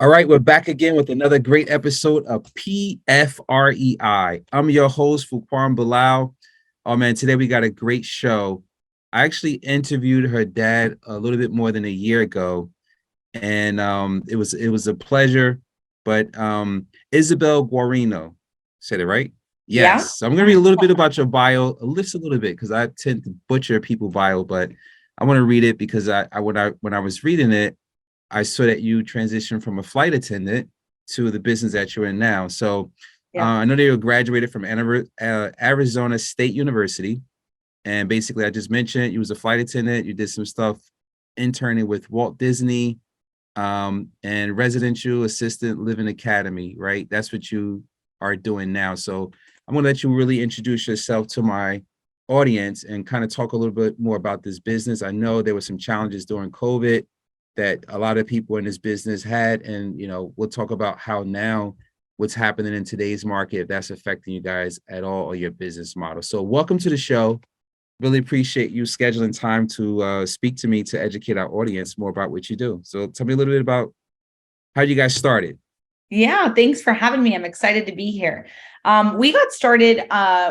All right, we're back again with another great episode of PFREI. I'm your host, Fuquan Bilal. Oh man, today we got a great show. I actually interviewed her dad a little bit more than a year ago, and it was a pleasure. But Isabelle Guarino, said it right? Yeah. Yes. So I'm gonna read a little bit about your bio, just a little bit, because I tend to butcher people's bio, but I want to read it because when I was reading it, I saw that you transitioned from a flight attendant to the business that you're in now. So Yeah. I know that you graduated from Arizona State University. And basically, I just mentioned you was a flight attendant. You did some stuff interning with Walt Disney and Residential Assistant Living Academy, right? That's what you are doing now. So I'm going to let you really introduce yourself to my audience and kind of talk a little bit more about this business. I know there were some challenges during COVID that a lot of people in this business had, and we'll talk about how now what's happening in today's market, if that's affecting you guys at all or your business model. So welcome to the show. Really appreciate you scheduling time to speak to me to educate our audience more about what you do. So tell me a little bit about how you guys started. Yeah. Thanks for having me. I'm excited to be here. We got started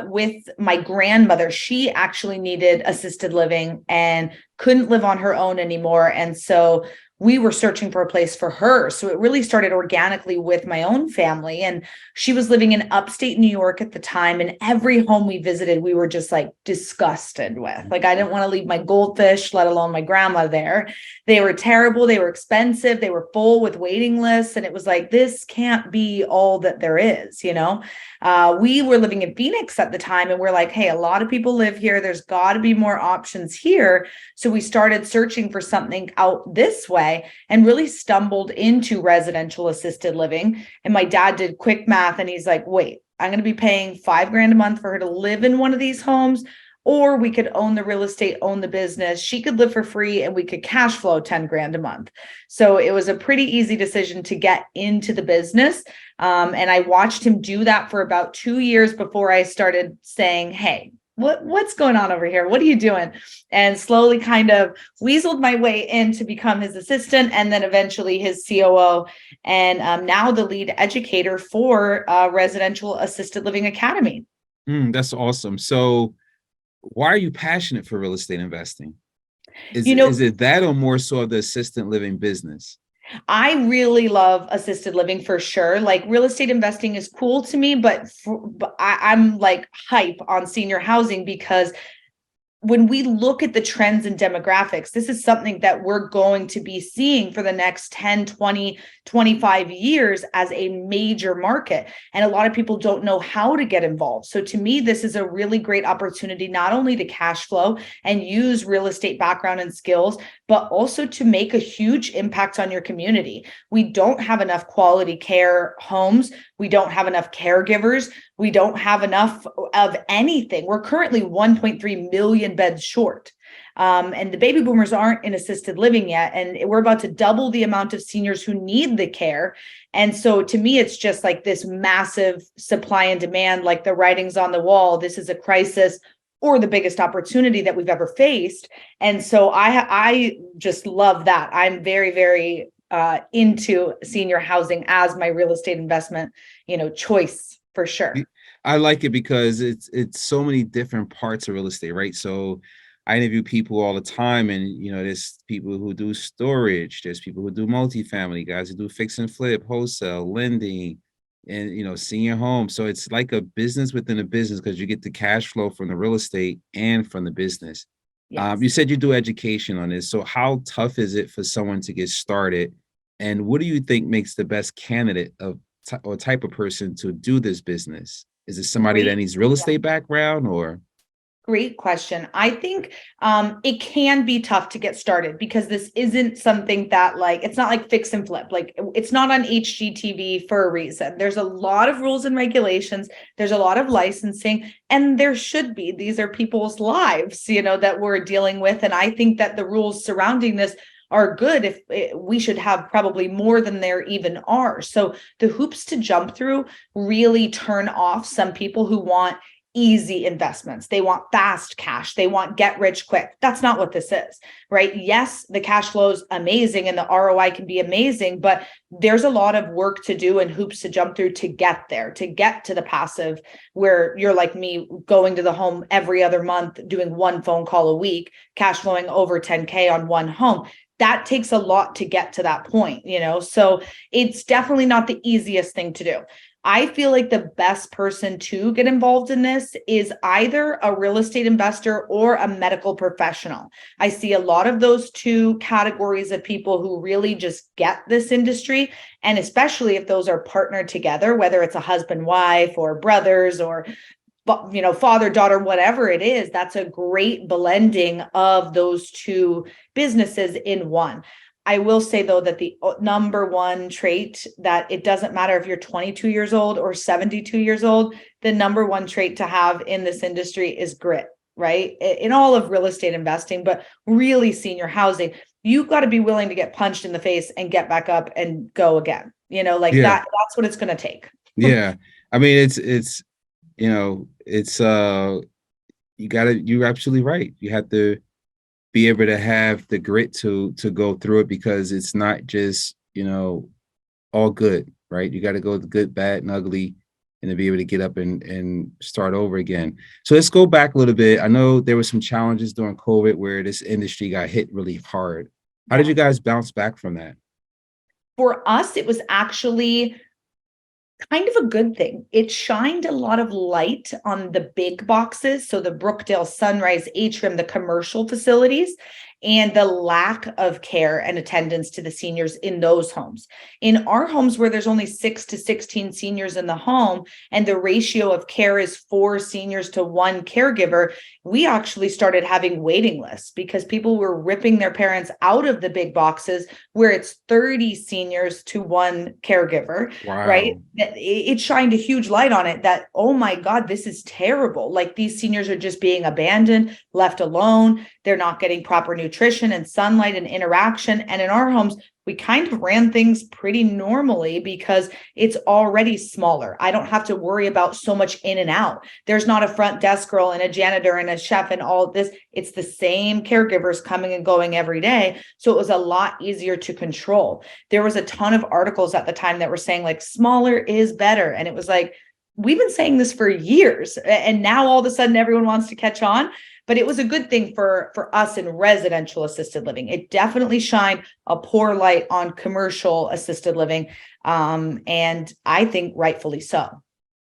with my grandmother. She actually needed assisted living and couldn't live on her own anymore. And so we were searching for a place for her. So it really started organically with my own family. And she was living in upstate New York at the time. And every home we visited, we were just like disgusted with. Like, I didn't want to leave my goldfish, let alone my grandma there. They were terrible. They were expensive. They were full with waiting lists. And it was like, this can't be all that there is. We were living in Phoenix at the time, and we're like, hey, a lot of people live here. There's got to be more options here. So we started searching for something out this way and really stumbled into residential assisted living. And my dad did quick math, and he's like, wait, I'm going to be paying $5,000 a month for her to live in one of these homes. Or we could own the real estate, own the business. She could live for free and we could cash flow 10 grand a month. So it was a pretty easy decision to get into the business. And I watched him do that for about 2 years before I started saying, hey, what's going on over here? What are you doing? And slowly kind of weaseled my way in to become his assistant and then eventually his COO. And now the lead educator for Residential Assisted Living Academy. That's awesome. So why are you passionate for real estate investing? Is You know, is it that or more so of the assistant living business? I really love assisted living for sure. Like, real estate investing is cool to me, but I'm like hype on senior housing because when we look at the trends and demographics, this is something that we're going to be seeing for the next 10, 20, 25 years as a major market. And a lot of people don't know how to get involved. So to me, this is a really great opportunity, not only to cash flow and use real estate background and skills, but also to make a huge impact on your community. We don't have enough quality care homes. We don't have enough caregivers. We don't have enough of anything. We're currently 1.3 million beds short. And the baby boomers aren't in assisted living yet. And we're about to double the amount of seniors who need the care. And so to me, it's just like this massive supply and demand, like the writing's on the wall. This is a crisis or the biggest opportunity that we've ever faced. And so I just love that. I'm very, very into senior housing as my real estate investment, choice for sure. I like it because it's so many different parts of real estate, right? So I interview people all the time, and there's people who do storage, there's people who do multifamily, guys who do fix and flip, wholesale, lending, and senior home. So it's like a business within a business because you get the cash flow from the real estate and from the business. You Yes. said you do education on this. So how tough is it for someone to get started? And what do you think makes the best candidate or type of person to do this business? Is it somebody that Great. needs real Yeah. estate background or? Great question. I think it can be tough to get started because this isn't something that, like, it's not like fix and flip. Like, it's not on HGTV for a reason. There's a lot of rules and regulations. There's a lot of licensing, and there should be. These are people's lives, that we're dealing with. And I think that the rules surrounding this are good. If we should have probably more than there even are. So the hoops to jump through really turn off some people who want easy investments. They want fast cash. They want get rich quick. That's not what this is, right? Yes, the cash flow is amazing and the ROI can be amazing, but there's a lot of work to do and hoops to jump through to get there, to get to the passive where you're like me, going to the home every other month, doing one phone call a week, cash flowing over 10K on one home. That takes a lot to get to that point, so it's definitely not the easiest thing to do. I feel like the best person to get involved in this is either a real estate investor or a medical professional. I see a lot of those two categories of people who really just get this industry. And especially if those are partnered together, whether it's a husband, wife, or brothers, or father, daughter, whatever it is, that's a great blending of those two businesses in one. I will say, though, that the number one trait, that it doesn't matter if you're 22 years old or 72 years old, the number one trait to have in this industry is grit, right? In all of real estate investing, but really senior housing, you've got to be willing to get punched in the face and get back up and go again. That's what it's going to take. Yeah. I mean, it's you're absolutely right. You have to be able to have the grit to go through it, because it's not just, all good, right? You got to go the good, bad, and ugly, and to be able to get up and start over again. So let's go back a little bit. I know there were some challenges during COVID where this industry got hit really hard. How did you guys bounce back from that? For us, it was actually kind of a good thing. It shined a lot of light on the big boxes. So the Brookdale, Sunrise, Atrium, the commercial facilities, and the lack of care and attendance to the seniors in those homes. In our homes, where there's only 6 to 16 seniors in the home, and the ratio of care is 4 seniors to 1 caregiver, we actually started having waiting lists because people were ripping their parents out of the big boxes where it's 30 seniors to 1 caregiver. Wow. Right? It shined a huge light on it that, oh my God, this is terrible. Like, these seniors are just being abandoned, left alone. They're not getting proper nutrition and sunlight and interaction. And in our homes, we kind of ran things pretty normally because it's already smaller. I don't have to worry about so much in and out. There's not a front desk girl and a janitor and a chef and all this. It's the same caregivers coming and going every day. So it was a lot easier to control. There was a ton of articles at the time that were saying like smaller is better. And it was like, we've been saying this for years. And now all of a sudden everyone wants to catch on. But it was a good thing for us in residential assisted living. It definitely shined a poor light on commercial assisted living, and I think rightfully so.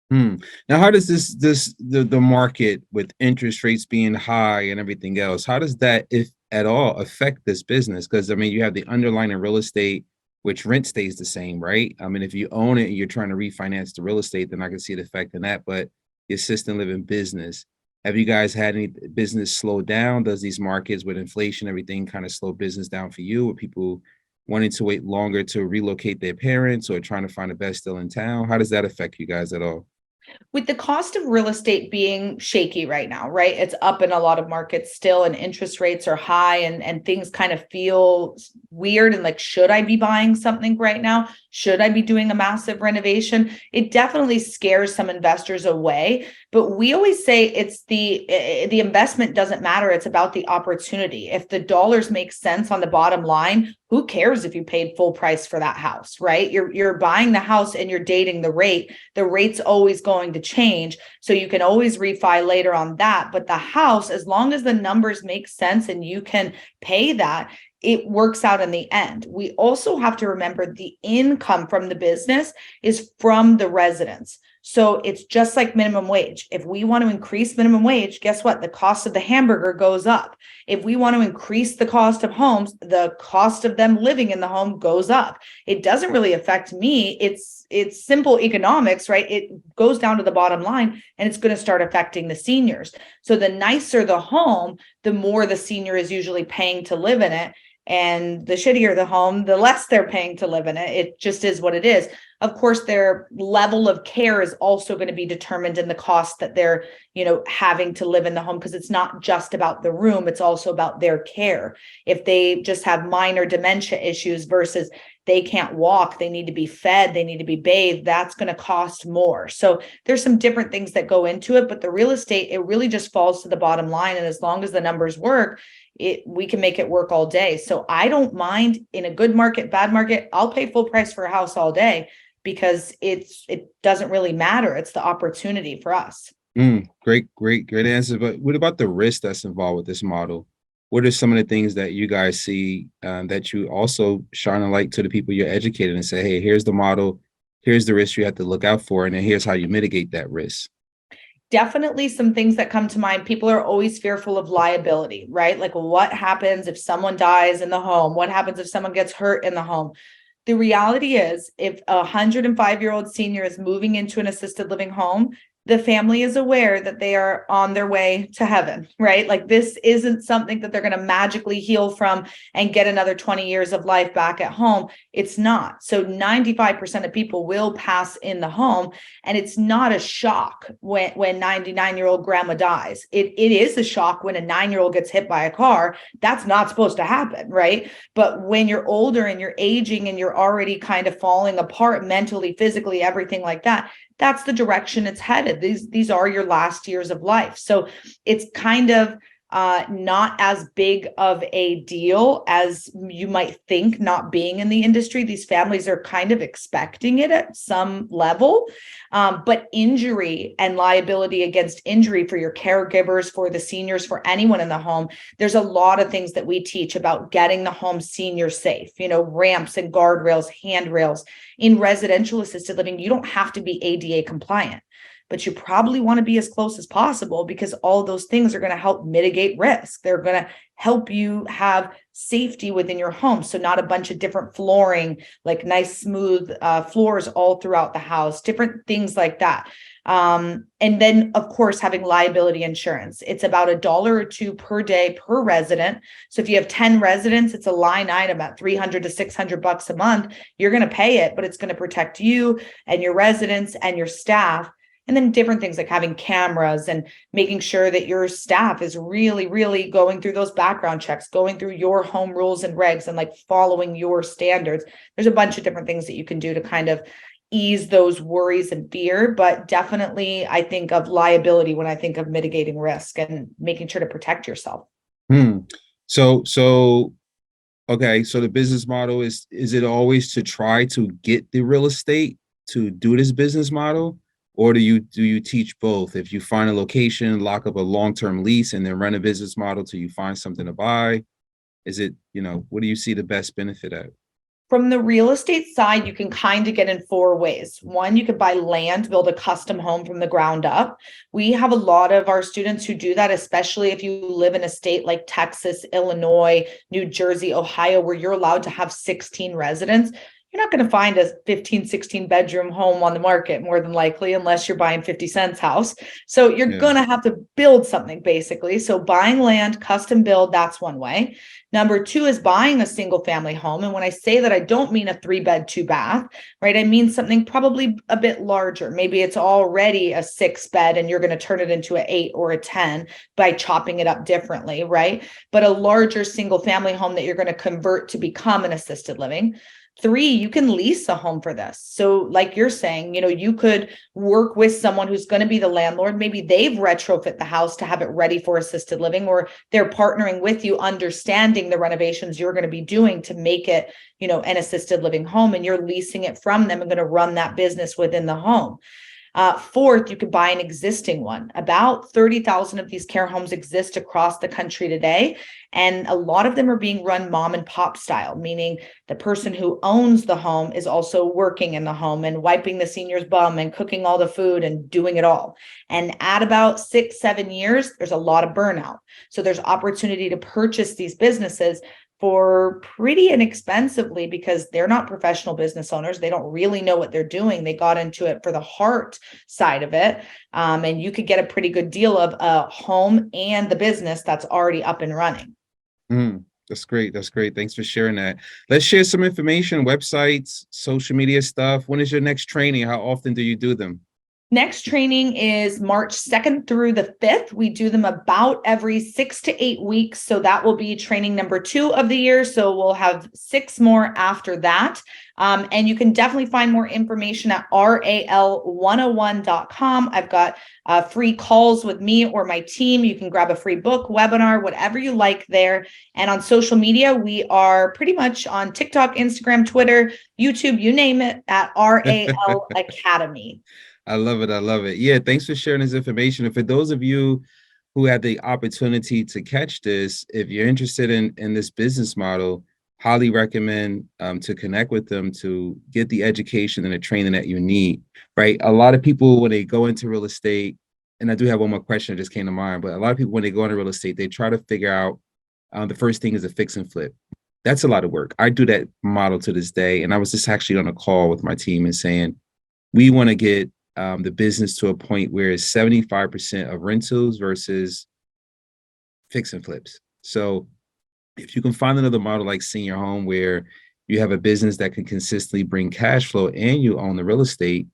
Now, how does the market with interest rates being high and everything else, how does that, if at all, affect this business? Because I mean, you have the underlying real estate, which rent stays the same, right? I mean, if you own it and you're trying to refinance the real estate, then I can see it affecting that. But the assisted living business, have you guys had any business slow down? Does these markets with inflation, everything kind of slow business down for you, or people wanting to wait longer to relocate their parents or trying to find the best deal in town? How does that affect you guys at all? With the cost of real estate being shaky right now, right? It's up in a lot of markets still, and interest rates are high, and things kind of feel weird. And like, should I be buying something right now? Should I be doing a massive renovation? It definitely scares some investors away. But we always say it's the investment doesn't matter. It's about the opportunity. If the dollars make sense on the bottom line, who cares if you paid full price for that house, right? You're buying the house and you're dating the rate. The rate's always going to change. So you can always refi later on that. But the house, as long as the numbers make sense and you can pay that, it works out in the end. We also have to remember the income from the business is from the residents. So it's just like minimum wage. If we want to increase minimum wage, guess what? The cost of the hamburger goes up. If we want to increase the cost of homes, the cost of them living in the home goes up. It doesn't really affect me. It's simple economics, right? It goes down to the bottom line, and it's going to start affecting the seniors. So the nicer the home, the more the senior is usually paying to live in it. And the shittier the home, the less they're paying to live in it. It just is what it is. Of course, their level of care is also going to be determined in the cost that they're, having to live in the home, because it's not just about the room, it's also about their care. If they just have minor dementia issues versus they can't walk, they need to be fed, they need to be bathed, that's going to cost more. So there's some different things that go into it, but the real estate, it really just falls to the bottom line. And as long as the numbers work, we can make it work all day. So I don't mind in a good market, bad market, I'll pay full price for a house all day because it doesn't really matter. It's the opportunity for us. Great answer. But what about the risk that's involved with this model? What are some of the things that you guys see that you also shine a light to the people you're educated and say, hey, here's the model, here's the risk you have to look out for, and then here's how you mitigate that risk? Definitely some things that come to mind. People are always fearful of liability, right? Like what happens if someone dies in the home? What happens if someone gets hurt in the home? The reality is, if a 105-year-old senior is moving into an assisted living home, the family is aware that they are on their way to heaven, right? Like this isn't something that they're going to magically heal from and get another 20 years of life back at home. It's not. So 95% of people will pass in the home, and it's not a shock when 99-year-old grandma dies. It is a shock when a 9-year-old gets hit by a car. That's not supposed to happen, right? But when you're older and you're aging and you're already kind of falling apart mentally, physically, everything like that, that's the direction it's headed. These are your last years of life. So it's kind of not as big of a deal as you might think, not being in the industry. These families are kind of expecting it at some level. But injury and liability against injury for your caregivers, for the seniors, for anyone in the home, there's a lot of things that we teach about getting the home senior safe, ramps and guardrails, handrails. In residential assisted living, you don't have to be ADA compliant, but you probably want to be as close as possible because all those things are going to help mitigate risk. They're going to help you have safety within your home. So not a bunch of different flooring, like nice smooth floors all throughout the house, different things like that. And then of course, having liability insurance. It's about $1 or $2 per day per resident. So if you have 10 residents, it's a line item at $300 to $600 a month. You're going to pay it, but it's going to protect you and your residents and your staff. And then different things like having cameras and making sure that your staff is really, really going through those background checks, going through your home rules and regs and like following your standards. There's a bunch of different things that you can do to kind of ease those worries and fear. But definitely, I think of liability when I think of mitigating risk and making sure to protect yourself. So okay, so the business model is it always to try to get the real estate to do this business model? Or do you teach both? If you find a location, lock up a long-term lease, and then run a business model till you find something to buy? Is it, what do you see the best benefit at? From the real estate side, you can kind of get in 4 ways. One, you could buy land, build a custom home from the ground up. We have a lot of our students who do that, especially if you live in a state like Texas, Illinois, New Jersey, Ohio, where you're allowed to have 16 residents. You're not going to find a 15, 16 bedroom home on the market more than likely, unless you're buying 50 cents house. So you're going to have to build something basically. So buying land, custom build, that's one way. Number 2 is buying a single family home. And when I say that, I don't mean a 3-bed, 2-bath, right? I mean something probably a bit larger. Maybe it's already a 6-bed and you're going to turn it into an 8 or a 10 by chopping it up differently, right? But a larger single family home that you're going to convert to become an assisted living. 3, you can lease a home for this. So like you're saying, you could work with someone who's going to be the landlord. Maybe they've retrofit the house to have it ready for assisted living, or they're partnering with you, understanding the renovations you're going to be doing to make it, an assisted living home, and you're leasing it from them and going to run that business within the home. 4th, you could buy an existing one. About 30,000 of these care homes exist across the country today. And a lot of them are being run mom and pop style, meaning the person who owns the home is also working in the home and wiping the senior's bum and cooking all the food and doing it all. And at about 6-7 years, there's a lot of burnout. So there's opportunity to purchase these businesses for pretty inexpensively because they're not professional business owners. They don't really know what they're doing. They got into it for the heart side of it. And you could get a pretty good deal of a home and the business that's already up and running. That's great. That's great. Thanks for sharing that. Let's share some information, websites, social media stuff. When is your next training? How often do you do them? Next training is March 2nd through the 5th. We do them about every 6 to 8 weeks. So that will be training number 2 of the year. So we'll have 6 more after that. And you can definitely find more information at ral101.com. I've got free calls with me or my team. You can grab a free book, webinar, whatever you like there. And on social media, we are pretty much on TikTok, Instagram, Twitter, YouTube, you name it, at RAL Academy. I love it. I love it. Yeah, thanks for sharing this information. And for those of you who had the opportunity to catch this, if you're interested in this business model, highly recommend to connect with them to get the education and the training that you need, right? A lot of people, when they go into real estate, and I do have one more question that just came to mind, but a lot of people, when they go into real estate, they try to figure out the first thing is a fix and flip. That's a lot of work. I do that model to this day. And I was just actually on a call with my team and saying, we want to get the business to a point where it's 75% of rentals versus fix and flips. So if you can find another model like Senior Home where you have a business that can consistently bring cash flow and you own the real estate,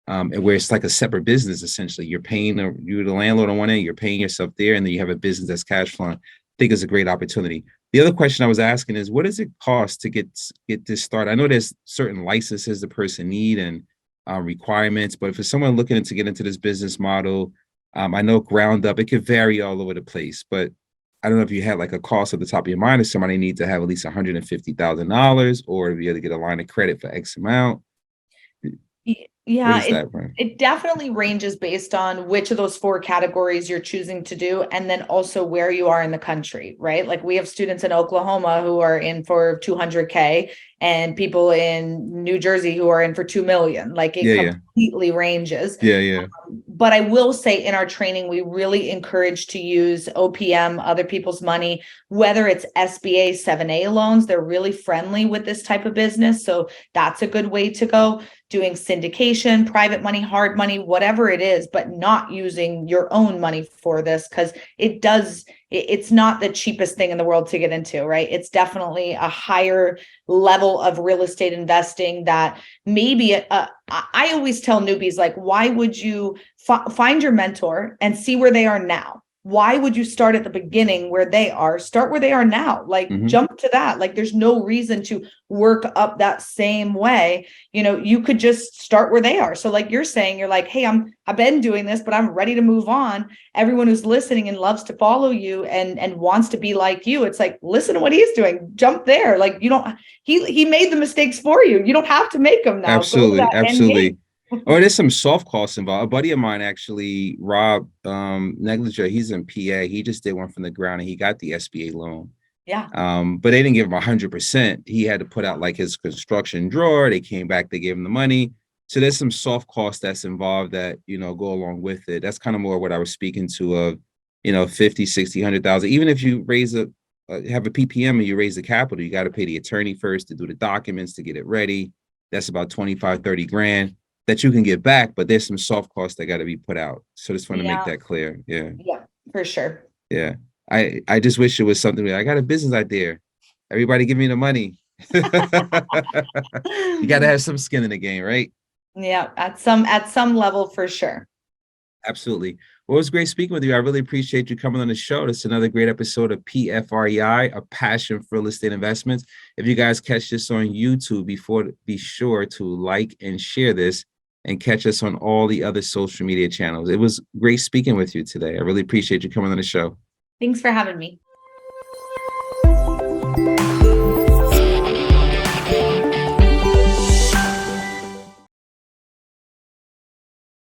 and where it's like a separate business, essentially, you're you're the landlord on one end, you're paying yourself there, and then you have a business that's cash flowing. I think it's a great opportunity. The other question I was asking is, what does it cost to get this started? I know there's certain licenses the person need and requirements, but for someone looking to get into this business model, I know ground up, it could vary all over the place, but I don't know if you had like a cost at the top of your mind, if somebody needs to have at least $150,000 or to be able to get a line of credit for X amount. What Yeah, is that, Brian? it definitely ranges based on which of those 4 categories you're choosing to do, and then also where you are in the country, right? Like we have students in Oklahoma who are in for 200K and people in New Jersey who are in for 2 million. Like it Yeah, completely ranges. yeah. But I will say in our training, we really encourage to use OPM, other people's money, whether it's SBA 7A loans, they're really friendly with this type of business. So that's a good way to go. Doing syndication, private money, hard money, whatever it is, but not using your own money for this, because it's not the cheapest thing in the world to get into, right? It's definitely a higher level of real estate investing that maybe I always tell newbies, like, why would you find your mentor and see where they are now? Why would you start at the beginning where they are? Start where they are now, like jump to that. Like there's no reason to work up that same way. You could just start where they are. So like you're saying, you're like, hey, I've been doing this, but I'm ready to move on. Everyone who's listening and loves to follow you and wants to be like you, it's like, listen to what he's doing, jump there. Like he made the mistakes for you. You don't have to make them now. Go to that end game. Or there's some soft costs involved. A buddy of mine, actually, Rob Negligent, he's in PA. He just did one from the ground and he got the SBA loan. Yeah. But they didn't give him 100%. He had to put out like his construction drawer. They came back, they gave him the money. So there's some soft costs that's involved that, go along with it. That's kind of more what I was speaking to of, 50, 60, 100,000. Even if you have a PPM and you raise the capital, you got to pay the attorney first to do the documents, to get it ready. That's about 25, 30 grand that you can get back, but there's some soft costs that got to be put out. So just want to make that clear. Yeah. Yeah, for sure. Yeah. I just wish it was something where I got a business idea. Everybody give me the money. You got to have some skin in the game, right? Yeah, at some level for sure. Absolutely. Well, it was great speaking with you. I really appreciate you coming on the show. This is another great episode of PFREI, a passion for real estate investments. If you guys catch this on YouTube, be sure to like and share this and catch us on all the other social media channels. It was great speaking with you today. I really appreciate you coming on the show. Thanks for having me.